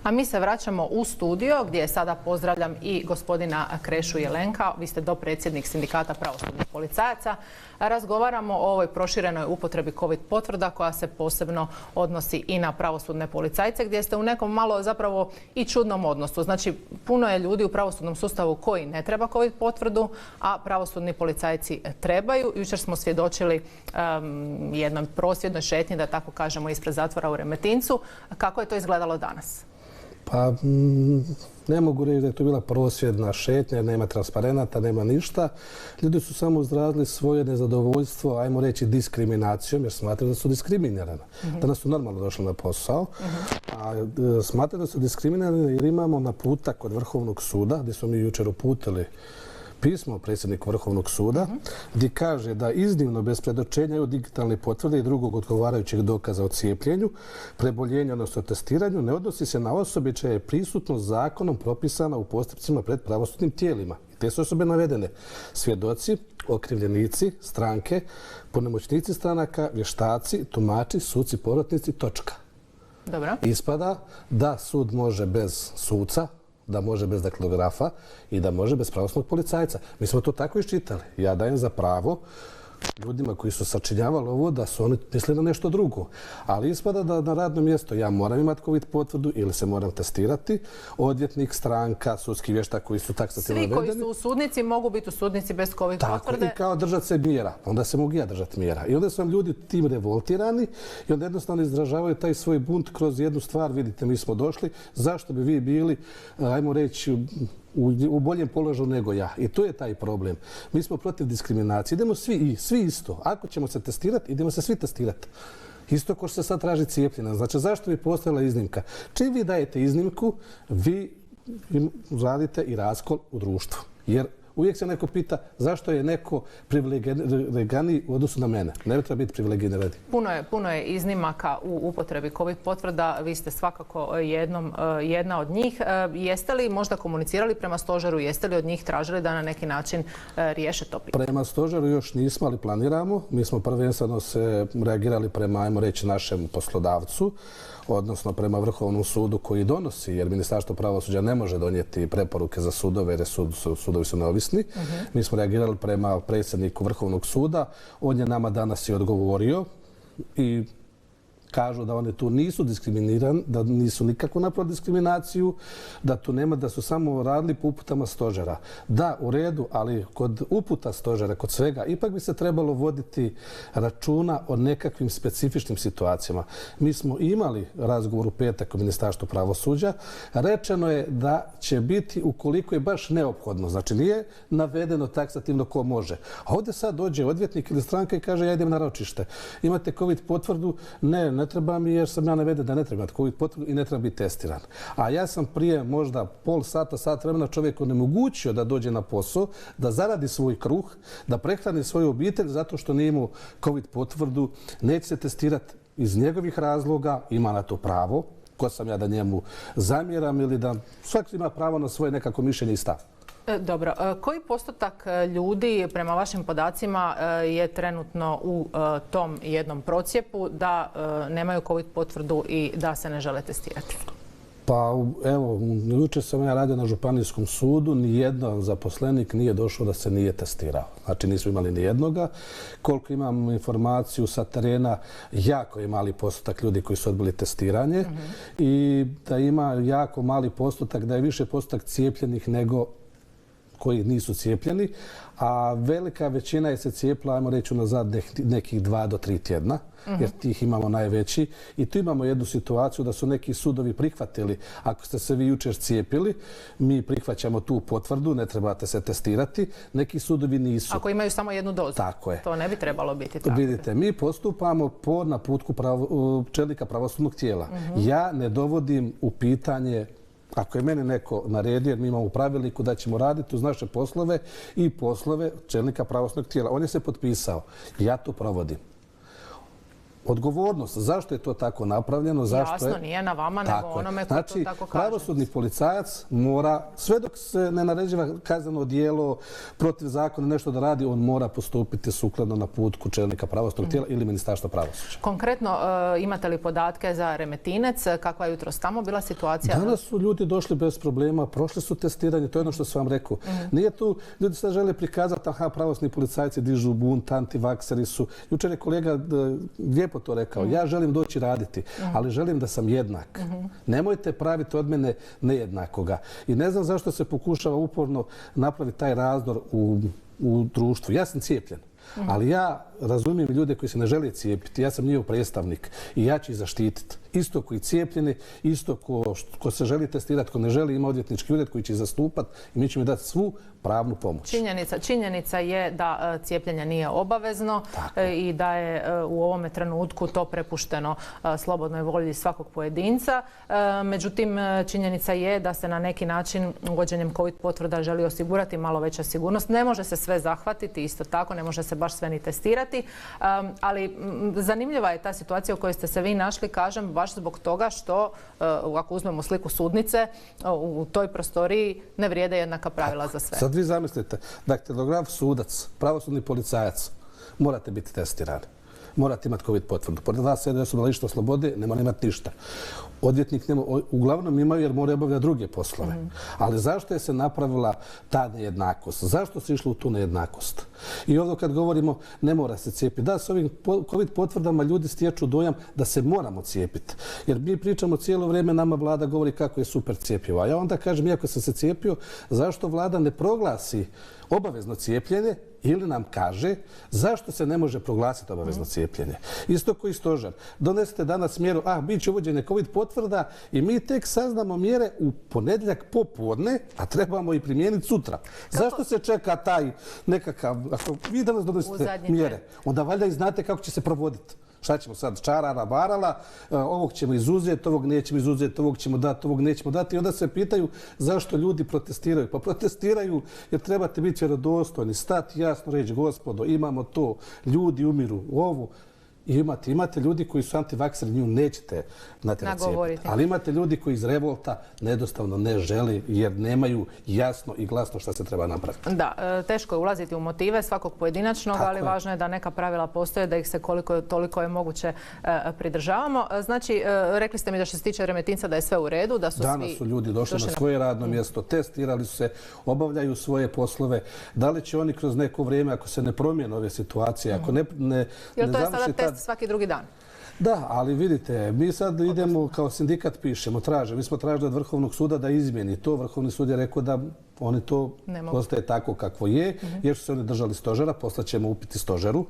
A mi se vraćamo u studio gdje sada pozdravljam i gospodina Krešu Jelenka. Vi ste dopredsjednik Sindikata pravosudnih policajaca. Razgovaramo o ovoj proširenoj upotrebi COVID potvrda koja se posebno odnosi i na pravosudne policajce gdje ste u nekom malo zapravo i čudnom odnosu. Znači, puno je ljudi u pravosudnom sustavu koji ne treba COVID potvrdu, a pravosudni policajci trebaju. Jučer smo svjedočili jednoj prosvjednoj šetnji, da tako kažemo, ispred zatvora u Remetincu. Kako je to izgledalo danas? Pa ne mogu reći da je to bila prosvjedna šetnja, nema transparenata, nema ništa. Ljudi su samo izrazili svoje nezadovoljstvo, ajmo reći diskriminacijom, jer smatraju da su diskriminirani. Danas su normalno došli na posao, a smatraju da su diskriminirani jer imamo naputak od Vrhovnog suda, gdje smo mi jučer uputili pismo predsjedniku Vrhovnog suda, gdje kaže da iznimno bez predočenja od digitalne potvrde i drugog odgovarajućeg dokaza o cijepljenju, preboljenju, odnosno testiranju, ne odnosi se na osobe čija je prisutnost zakonom propisana u postupcima pred pravosudnim tijelima. Te su osobe navedene: svjedoci, okrivljenici, stranke, punomoćnici stranaka, vještaci, tumači, suci, porotnici, točka. Dobro. Ispada da sud može bez suca, da može bez daktilografa i da može bez pravosudnog policajca. Mi smo to tako iščitali. Ja dajem za pravo ljudima koji su sačinjavali ovo da su oni mislili na nešto drugo. Ali ispada da na radnom mjestu ja moram imati COVID potvrdu ili se moram testirati. Odvjetnik, stranka, sudski vještak koji su taksativno navedeni. Svi koji su u sudnici mogu biti u sudnici bez COVID potvrde. Tako, i kao držati se mjera. Onda se mogu ja držati mjera. I onda su vam ljudi tim revoltirani i onda jednostavno izražavaju taj svoj bunt kroz jednu stvar. Vidite, mi smo došli. Zašto bi vi bili, ajmo reći, u boljem položaju nego ja. I to je taj problem. Mi smo protiv diskriminacije. Idemo svi isto. Ako ćemo se testirati, idemo se svi testirati. Isto ko što se sad traži cijepljenja. Znači, zašto bi postojala iznimka? Čim vi dajete iznimku, vi radite i raskol u društvu. Jer uvijek se neko pita zašto je neko privilegiraniji u odnosu na mene. Ne treba biti privilegiran. Puno je iznimaka u upotrebi COVID potvrda. Vi ste svakako jedna od njih. Jeste li možda komunicirali prema stožeru? Jeste li od njih tražili da na neki način riješe to pitanje? Prema stožeru još nismo, ali planiramo. Mi smo prvenstveno se reagirali prema, ajmo reći, našem poslodavcu, odnosno prema Vrhovnom sudu koji donosi, jer Ministarstvo pravosuđa ne može donijeti preporuke za sudove jer sudovi su neovisni. Mi smo reagirali prema predsjedniku Vrhovnog suda. On je nama danas i odgovorio i kažu da oni tu nisu diskriminirani, da nisu nikako napravili diskriminaciju, da tu nema, da su samo radili po uputama stožera. Da, u redu, ali kod uputa stožera, kod svega, ipak bi se trebalo voditi računa o nekakvim specifičnim situacijama. Mi smo imali razgovor u petak u Ministarstvu pravosuđa. Rečeno je da će biti ukoliko je baš neophodno. Znači, nije navedeno taksativno ko može. A ovdje sad dođe odvjetnik ili stranka i kaže ja idem na ročište. Imate COVID potvrdu? Ne treba mi jer sam ja naveden da ne treba imati COVID potvrdu i ne treba biti testiran. A ja sam prije možda pol sata, sat vremena čovjeku onemogućio da dođe na posao, da zaradi svoj kruh, da prehrani svoju obitelj zato što nije imao COVID potvrdu, neće se testirati iz njegovih razloga, ima na to pravo. Ko sam ja da njemu zamjeram ili da svaki ima pravo na svoje nekako mišljenje i stav. Dobro. Koji postotak ljudi, prema vašim podacima, je trenutno u tom jednom procijepu da nemaju COVID potvrdu i da se ne žele testirati? Pa evo, jučer sam ja radio na Županijskom sudu, nijedan zaposlenik nije došao da se nije testirao. Znači nismo imali nijednoga. Koliko imam informaciju sa terena, jako je mali postotak ljudi koji su odbili testiranje i da ima jako mali postotak, da je više postotak cijepljenih nego koji nisu cijepljeni, a velika većina je se cijepila, ajmo reći, unazad nekih 2 do 3 tjedna, jer tih imamo najveći. I tu imamo jednu situaciju da su neki sudovi prihvatili, ako ste se vi jučer cijepili, mi prihvaćamo tu potvrdu, ne trebate se testirati. Neki sudovi nisu. Ako imaju samo jednu dozu. Tako je. To ne bi trebalo biti tako. Vidite, mi postupamo po naputku čelnika pravosudnog tijela. Ja ne dovodim u pitanje, ako je meni neko naredio, jer mi imamo u pravilniku da ćemo raditi uz naše poslove i poslove čelnika pravosudnog tijela. On je se potpisao. Ja to provodim. odgovornost. Zašto je to tako napravljeno? Jasno, nije na vama, nego onome ko to tako kaže. Pravosudni policajac mora, sve dok se ne naređiva kazneno djelo protiv zakona, nešto da radi, on mora postupiti sukladno naputku čelnika pravosudnog tijela ili Ministarstva pravosuđa. Konkretno, imate li podatke za Remetinec? Kakva je jutros tamo bila situacija? Danas su ljudi došli bez problema, prošli su testiranje, to je ono što sam vam rekao. Nije tu, ljudi sad žele prikazati, aha, pravosudni policajci dižu bunt, antivakseri su. Jučer je kolega lijepo to rekao, ja želim doći raditi, ali želim da sam jednak. Nemojte praviti od mene nejednakoga. I ne znam zašto se pokušava uporno napraviti taj razdor u društvu. Ja sam cijepljen, ali ja razumijem ljude koji se ne žele cijepiti. Ja sam njihov predstavnik i ja ću ih zaštititi. Isto koji cijepljeni, isto ko se želi testirati, ko ne želi, ima odvjetnički ured koji će ih zastupati i mi ćemo dati svu pravnu pomoć. Činjenica je da cijepljenje nije obavezno i da je u ovome trenutku to prepušteno slobodnoj volji svakog pojedinca. Međutim, činjenica je da se na neki način uvođenjem COVID potvrda želi osigurati malo veća sigurnost. Ne može se sve zahvatiti, isto tako, ne može se baš sve ni testirati, ali zanimljiva je ta situacija u kojoj ste se vi našli, kažem, baš zbog toga što, ako uzmemo sliku sudnice, u toj prostoriji ne vrijede jednaka pravila za sve. Sad vi zamislite, daktilograf, sudac, pravosudni policajac, morate biti testirani. Morate imati COVID potvrdu. Pored vas sjede osoba lišena slobode, ne mora imati ništa. Odvjetnik nema, uglavnom imaju jer moraju obavljati druge poslove. Ali zašto je se napravila ta nejednakost? Zašto se išlo u tu nejednakost? I ovdje kad govorimo ne mora se cijepiti. Da, s ovim COVID potvrdama ljudi stječu dojam da se moramo cijepiti. Jer mi pričamo cijelo vrijeme, nama vlada govori kako je super cijepivo. A ja onda kažem, iako sam se cijepio, zašto vlada ne proglasi obavezno cijepljenje ili nam kaže zašto se ne može proglasiti obavezno cijepljenje. Isto koji stožer. Donesete danas mjeru, bit će uvođenje COVID potvrda i mi tek saznamo mjere u ponedjeljak popodne, a trebamo i primijeniti sutra. Zašto se čeka taj nekakav, ako vi danas donesete mjere, onda valjda i znate kako će se provoditi. Šta ćemo sad? Čarara, varala, ovog ćemo izuzeti, ovog nećemo izuzeti, ovog ćemo dati, ovog nećemo dati. I onda se pitaju zašto ljudi protestiraju. Pa protestiraju jer trebate biti vjerodostojni, stati jasno reći, gospodo, imamo to, ljudi umiru, ovu. Imate ljudi koji su antivakseri, nju nećete natjerati cijepiti. Ali imate ljudi koji iz revolta nedostavno ne želi jer nemaju jasno i glasno šta se treba napraviti. Da, teško je ulaziti u motive svakog pojedinačnog, ali važno je da neka pravila postoje, da ih se koliko toliko je moguće pridržavamo. Znači, rekli ste mi da što se tiče Remetinca da je sve u redu, da su Danas su ljudi došli na svoje radno mjesto, testirali su se, obavljaju svoje poslove. Da li će oni kroz neko vrijeme, ako se ne promijene ove situacije, ako ne završi tad svaki drugi dan. Da, ali vidite, mi sad idemo kao sindikat pišemo, mi smo tražili od Vrhovnog suda da izmijeni to. Vrhovni sud je rekao da oni to postaje tako kakvo je, jer su se oni držali stožera, poslaćemo upiti stožeru.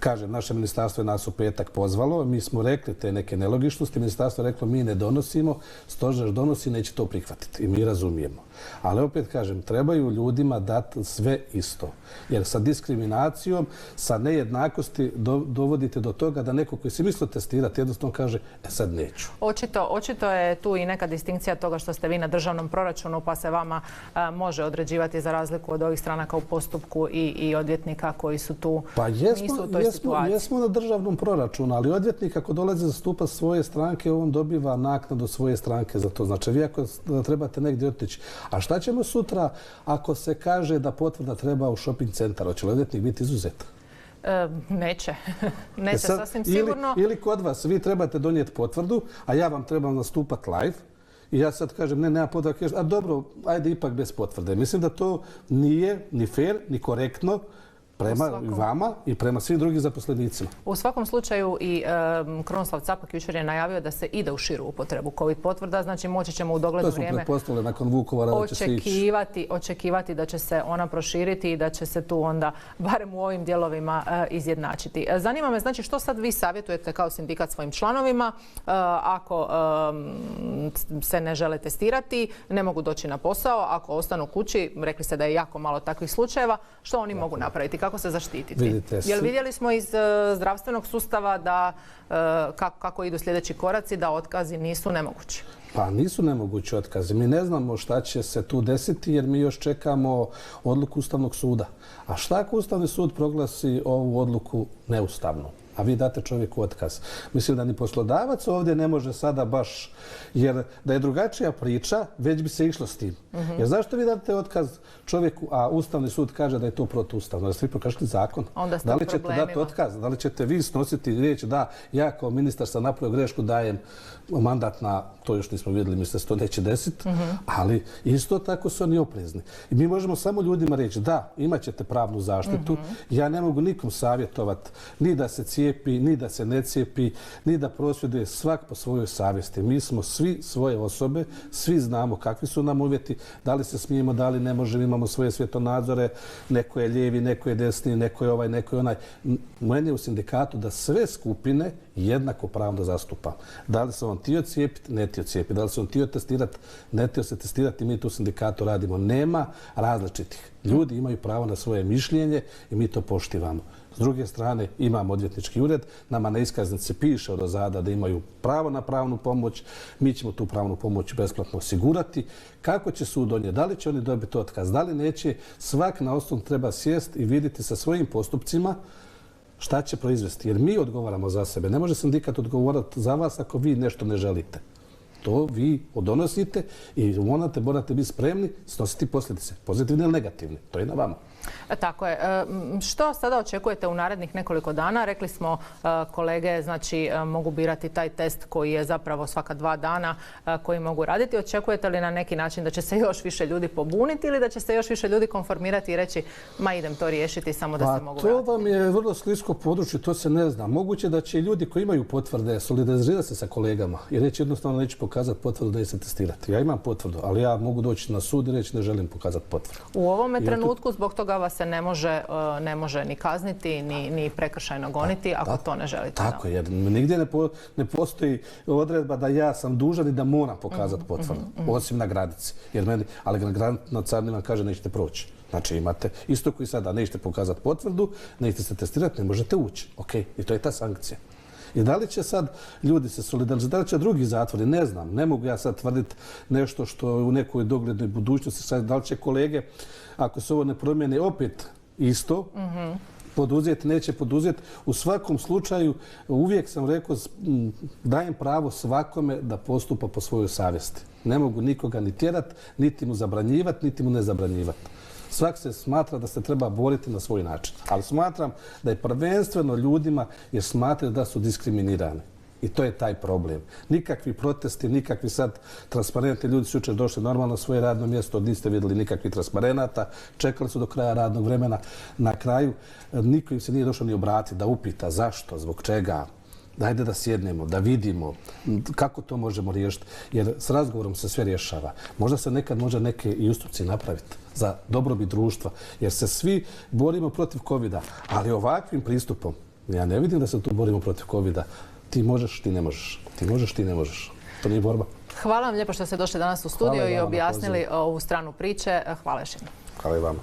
Kažem, naše ministarstvo je nas u petak pozvalo, mi smo rekli te neke nelogičnosti, ministarstvo je reklo mi ne donosimo, stožer donosi, neće to prihvatiti i mi razumijemo. Ali opet kažem, trebaju ljudima dati sve isto. Jer sa diskriminacijom, sa nejednakosti dovodite do toga da neko koji se misli testirati jednostavno kaže, sad neću. Očito je tu i neka distinkcija toga što ste vi na državnom proračunu pa se vama može određivati za razliku od ovih stranaka u postupku i odvjetnika koji su tu, nisu u toj situaciji. Jesmo na državnom proračunu, ali odvjetnik ako dolazi zastupa svoje stranke, on dobiva naknadu svoje stranke za to. Znači, vi ako trebate negdje otići. A šta ćemo sutra ako se kaže da potvrda treba u shopping centar? Hoće li odvjetnik biti izuzet? Neće. Neće sasvim sigurno. Ili kod vas vi trebate donijeti potvrdu, a ja vam trebam nastupati live. I ja sad kažem, nema potvrde, a dobro, ajde ipak bez potvrde. Mislim da to nije ni fair, ni korektno prema vama i prema svim drugim zaposlenicima. U svakom slučaju i Krunoslav Capak jučer je najavio da se ide u širu upotrebu COVID potvrda, znači moći ćemo u dogledno vrijeme pretpostavili nakon Vukovara da će se ići. Očekivati da će se ona proširiti i da će se tu onda, barem u ovim dijelovima, izjednačiti. Zanima me, znači, što sad vi savjetujete kao sindikat svojim članovima ako se ne žele testirati, ne mogu doći na posao, ako ostanu kući, rekli ste da je jako malo takvih slučajeva, što oni mogu napraviti? Kako se zaštititi? Jer vidjeli smo iz zdravstvenog sustava da kako idu sljedeći koraci, da otkazi nisu nemogući. Pa nisu nemogući otkazi. Mi ne znamo šta će se tu desiti jer mi još čekamo odluku Ustavnog suda. A šta ako Ustavni sud proglasi ovu odluku neustavnu? a vi date čovjeku otkaz. Mislim da ni poslodavac ovdje ne može sada baš, jer da je drugačija priča, već bi se išlo s tim. Jer zašto vi date otkaz čovjeku, a Ustavni sud kaže da je to protuustavno? Da ste vi prokršili zakon? Da li ćete dati otkaz? Da li ćete vi snositi riječ da ja kao ministar sam napravio grešku, dajem mandat na, to još nismo vidjeli, mislim da se to neće desiti, ali isto tako su oni oprezni. I mi možemo samo ljudima reći da, imat ćete pravnu zaštitu. Ja ne mogu nikom savjetovati ni da se cijepi, ni da se ne cijepi, ni da prosvjeduje, svak po svojoj savjesti. Mi smo svi svoje osobe, svi znamo kakvi su nam uvjeti, da li se smijemo, da li ne možemo, imamo svoje svjetonadzore, neko je lijevi, neko je desni, neko je ovaj, neko je onaj. Meni je u sindikatu da sve skupine jednako pravno zastupa. Da li se on htio cijepiti, ne htio cijepiti. Da li se on htio testirati, ne htio se testirati. Mi tu u sindikatu radimo. Nema različitih. Ljudi imaju pravo na svoje mišljenje i mi to poštivamo. S druge strane, imamo odvjetnički ured. Nama na iskaznici piše od ozada da imaju pravo na pravnu pomoć. Mi ćemo tu pravnu pomoć besplatno osigurati. Kako će sud donijeti? Da li će oni dobiti otkaz? Da li neće? Svak na osnovu treba sjest i vidjeti sa svojim postupcima šta će proizvesti. Jer mi odgovaramo za sebe. Ne može sindikat odgovorati za vas ako vi nešto ne želite. To vi donosite i morate biti spremni snositi posljedice. Pozitivne ili negativne. To je na vama. Tako je. Što sada očekujete u narednih nekoliko dana? Rekli smo kolege, znači mogu birati taj test koji je zapravo svaka 2 dana koji mogu raditi. Očekujete li na neki način da će se još više ljudi pobuniti ili da će se još više ljudi konformirati i reći ma idem to riješiti samo da se mogu vratiti? To vam je vrlo sklisko područje, to se ne zna. Moguće da će ljudi koji imaju potvrde solidarizirati se sa kolegama i reći jednostavno neću pokazati potvrdu da je se testirati. Ja imam potvrdu, ali ja mogu doći na sud i reći ne želim pokazati potvrdu. U ovome trenutku zbog toga vas se ne može ni kazniti, ni prekršajno goniti ako to ne želite. Tako, jer nigdje ne postoji odredba da ja sam dužan i da moram pokazati potvrdu, osim na granici. Ali na carini kaže nećete proći. Znači imate, isto koji sada nećete pokazati potvrdu, nećete se testirati, ne možete ući. Ok, i to je ta sankcija. I da li će sad ljudi se solidarizirati, da li će drugi zatvori, ne znam. Ne mogu ja sad tvrditi nešto što u nekoj doglednoj budućnosti, da li će kolege, ako se ovo ne promijeni, opet isto, poduzeti, neće poduzeti. U svakom slučaju, uvijek sam rekao, dajem pravo svakome da postupa po svojoj savjesti. Ne mogu nikoga ni tjerati, niti mu zabranjivati, niti mu ne zabranjivati. Svak se smatra da se treba boriti na svoj način. Ali smatram da je prvenstveno ljudima jer smatraju da su diskriminirani. I to je taj problem. Nikakvi protesti, nikakvi sad transparenti. Ljudi su jučer došli normalno na svoje radno mjesto, niste vidjeli nikakvih transparenata, čekali su do kraja radnog vremena. Na kraju niko im se nije došao ni obratiti da upita zašto, zbog čega. Dajde da sjednemo, da vidimo kako to možemo riješiti. Jer s razgovorom se sve rješava. Možda se nekad može neke i ustupci napraviti za dobrobit društva. Jer se svi borimo protiv covida. Ali ovakvim pristupom, ja ne vidim da se tu borimo protiv covida. Ti možeš, ti ne možeš. Ti možeš, ti ne možeš. To nije borba. Hvala vam lijepo što ste došli danas u studio i objasnili ovu stranu priče. Hvala još jednom. Hvala i vama.